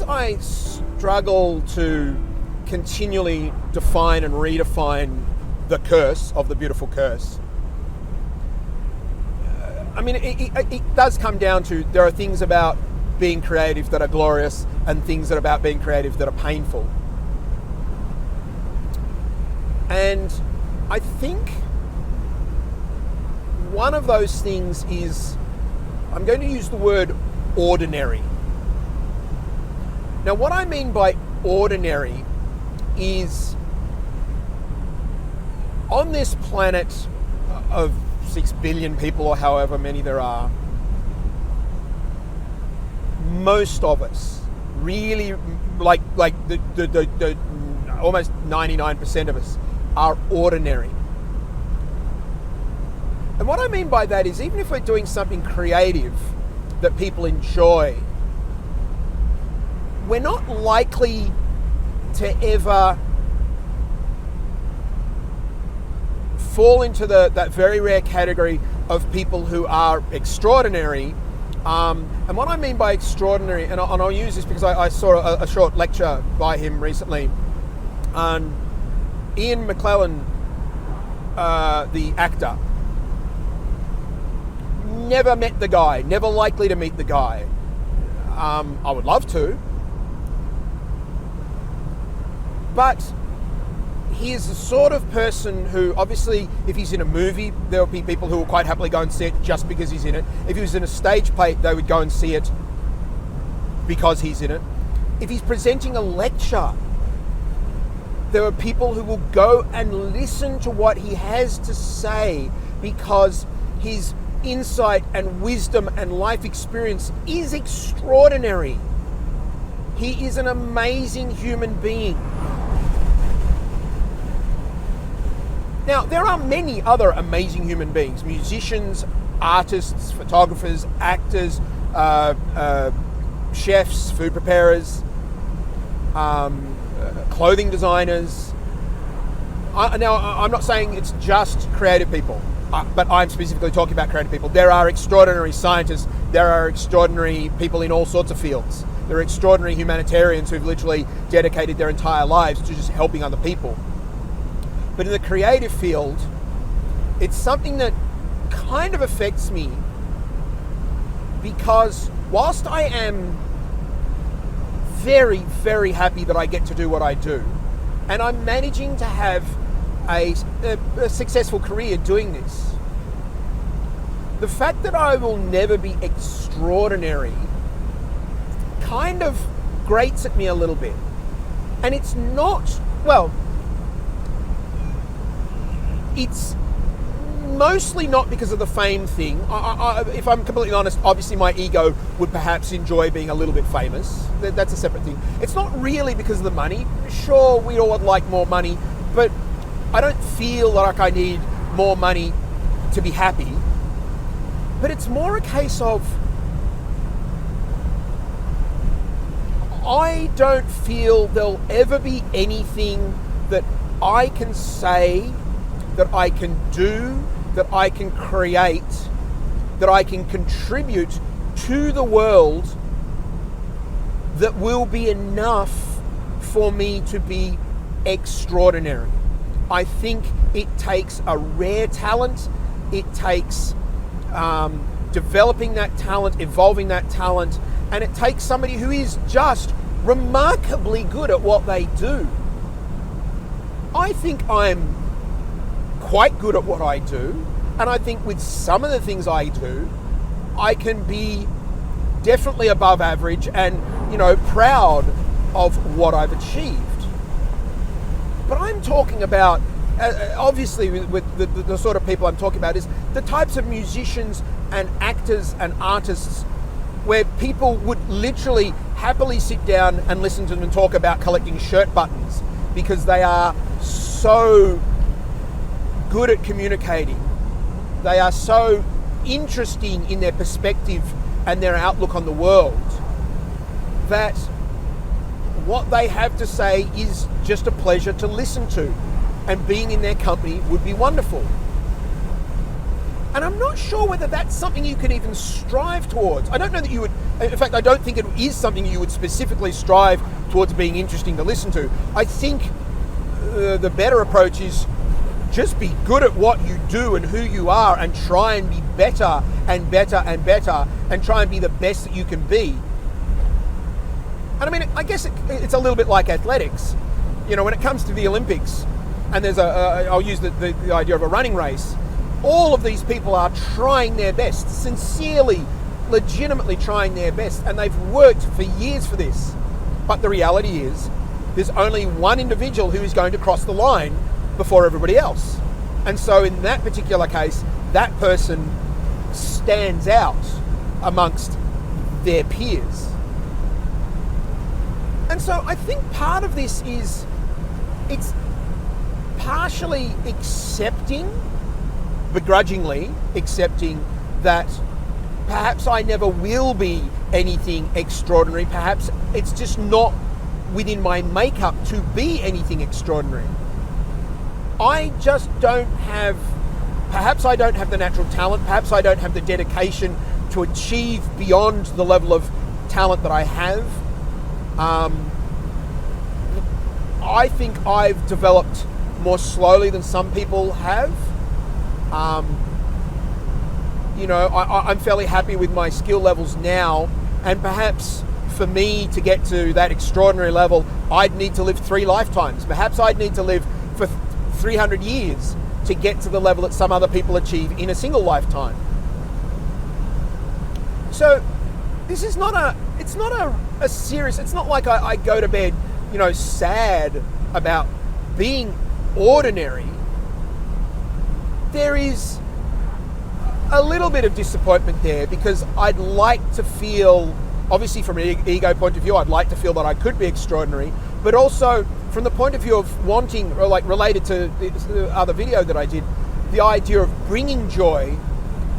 as I struggle to continually define and redefine the curse of the beautiful curse, I mean, it does come down to there are things about being creative that are glorious and things that are about being creative that are painful. And I think one of those things is, I'm going to use the word ordinary. Now, what I mean by ordinary is, on this planet of 6 billion people or however many there are, most of us really, like the almost 99% of us are ordinary. And what I mean by that is, even if we're doing something creative that people enjoy, we're not likely to ever fall into that very rare category of people who are extraordinary. And what I mean by extraordinary, and I'll use this because I saw a short lecture by him recently. Ian McKellen, the actor, never met the guy, never likely to meet the guy. I would love to. But he is the sort of person who, obviously, if he's in a movie, there will be people who will quite happily go and see it just because he's in it. If he was in a stage play, they would go and see it because he's in it. If he's presenting a lecture, there are people who will go and listen to what he has to say because his insight and wisdom and life experience is extraordinary. He is an amazing human being. Now, there are many other amazing human beings: musicians, artists, photographers, actors, chefs, food preparers, clothing designers. Now, I'm not saying it's just creative people, but I'm specifically talking about creative people. There are extraordinary scientists. There are extraordinary people in all sorts of fields. There are extraordinary humanitarians who've literally dedicated their entire lives to just helping other people. But in the creative field, it's something that kind of affects me, because whilst I am very, very happy that I get to do what I do, and I'm managing to have a successful career doing this, the fact that I will never be extraordinary kind of grates at me a little bit. And it's not, well, it's mostly not because of the fame thing. If I'm completely honest, obviously my ego would perhaps enjoy being a little bit famous. That's a separate thing. It's not really because of the money. Sure, we all would like more money, but I don't feel like I need more money to be happy. But it's more a case of, I don't feel there'll ever be anything that I can say, that I can do, that I can create, that I can contribute to the world that will be enough for me to be extraordinary. I think it takes a rare talent. It takes developing that talent, evolving that talent, and it takes somebody who is just remarkably good at what they do. I think I'm quite good at what I do, and I think with some of the things I do, I can be definitely above average and, proud of what I've achieved. But I'm talking about, obviously with the sort of people I'm talking about, is the types of musicians and actors and artists where people would literally happily sit down and listen to them talk about collecting shirt buttons because they are so good at communicating. They are so interesting in their perspective and their outlook on the world that what they have to say is just a pleasure to listen to, and being in their company would be wonderful. And And I'm not sure whether that's something you could even strive towards. I don't know that you would, in fact, I don't think it is something you would specifically strive towards being interesting to listen to. I think the better approach is just be good at what you do and who you are, and try and be better and better and better, and try and be the best that you can be. And I mean, I guess it's a little bit like athletics. You know, when it comes to the Olympics, and there's I'll use the idea of a running race, all of these people are trying their best, sincerely, legitimately trying their best, and they've worked for years for this. But the reality is, there's only one individual who is going to cross the line before everybody else. And so in that particular case, that person stands out amongst their peers. And so I think part of this is, it's partially accepting, begrudgingly accepting, that perhaps I never will be anything extraordinary. Perhaps it's just not within my makeup to be anything extraordinary. I just don't have, perhaps I don't have the natural talent, perhaps I don't have the dedication to achieve beyond the level of talent that I have. I think I've developed more slowly than some people have. You know, I'm fairly happy with my skill levels now, and perhaps for me to get to that extraordinary level, I'd need to live 3 lifetimes. Perhaps I'd need to live for 300 years to get to the level that some other people achieve in a single lifetime. So this is not a serious, it's not like I go to bed, you know, sad about being ordinary. There is a little bit of disappointment there, because I'd like to feel, obviously from an ego point of view, I'd like to feel that I could be extraordinary, but also from the point of view of wanting, or like related to the other video that I did, the idea of bringing joy,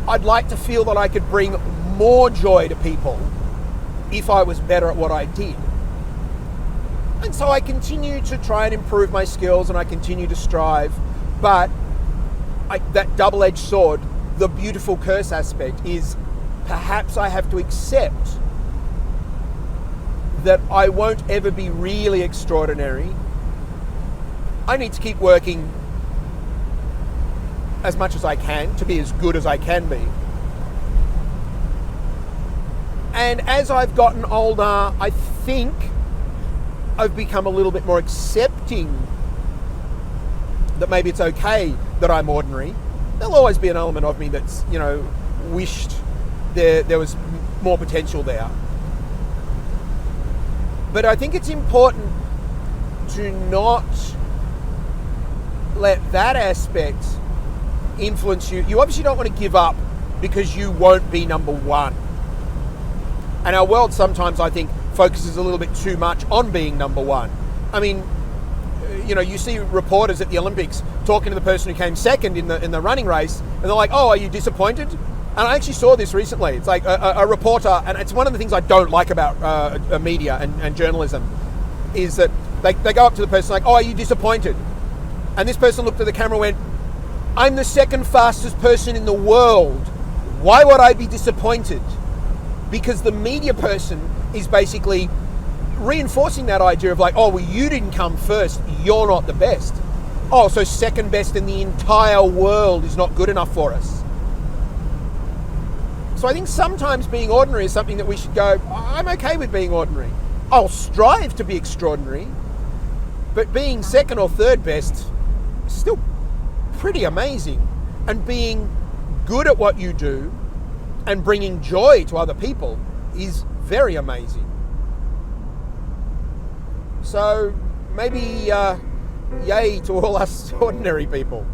I'd like to feel that I could bring more joy to people if I was better at what I did. And so I continue to try and improve my skills, and I continue to strive, but that double-edged sword, the beautiful curse aspect, is perhaps I have to accept that I won't ever be really extraordinary. I need to keep working as much as I can to be as good as I can be. And as I've gotten older, I think I've become a little bit more accepting that maybe it's okay that I'm ordinary. There'll always be an element of me that's, you know, wished there was more potential there. But I think it's important to not let that aspect influence you. You obviously don't want to give up because you won't be number one. And our world sometimes, I think, focuses a little bit too much on being number one. I mean, you know, you see reporters at the Olympics talking to the person who came second in the running race, and they're like, "Oh, are you disappointed?" And I actually saw this recently. It's like a reporter, and it's one of the things I don't like about media and journalism, is that they go up to the person like, "Oh, are you disappointed?" And this person looked at the camera and went, "I'm the second fastest person in the world. Why would I be disappointed?" Because the media person is basically reinforcing that idea of like, "Oh, well, you didn't come first. You're not the best. Oh, so second best in the entire world is not good enough for us." So I think sometimes being ordinary is something that we should go, I'm okay with being ordinary. I'll strive to be extraordinary, but being second or third best is still pretty amazing. And being good at what you do and bringing joy to other people is very amazing. So maybe yay to all us ordinary people.